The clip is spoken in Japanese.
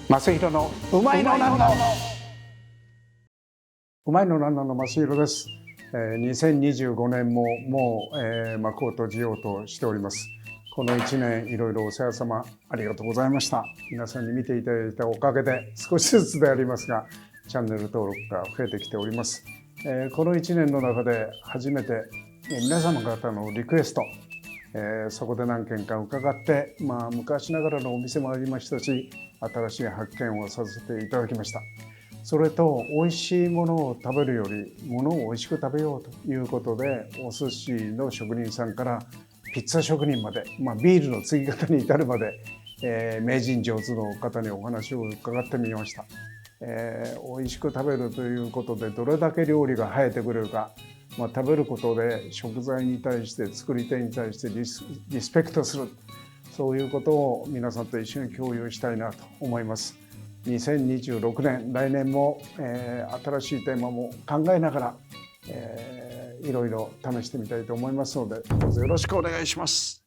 正弘のうまいのなんのうまいのなんの正弘です。2025年ももう、幕を閉じようとしております。この1年いろいろお世話様ありがとうございました。皆さんに見ていただいたおかげで少しずつでありますがチャンネル登録が増えてきております。この1年の中で初めて皆様方のリクエスト、そこで何件か伺って、昔ながらのお店もありましたし、新しい発見をさせていただきました。それと美味しいものを食べるよりものを美味しく食べようということで、お寿司の職人さんからピッツァ職人まで、ビールの継ぎ方に至るまで、名人上手の方にお話を伺ってみました。美味しく食べるということでどれだけ料理が生えてくれるか、食べることで食材に対して作り手に対してリスペクトする、そういうことを皆さんと一緒に共有したいなと思います。2026年来年も、新しいテーマも考えながら、いろいろ試してみたいと思いますので、どうぞよろしくお願いします。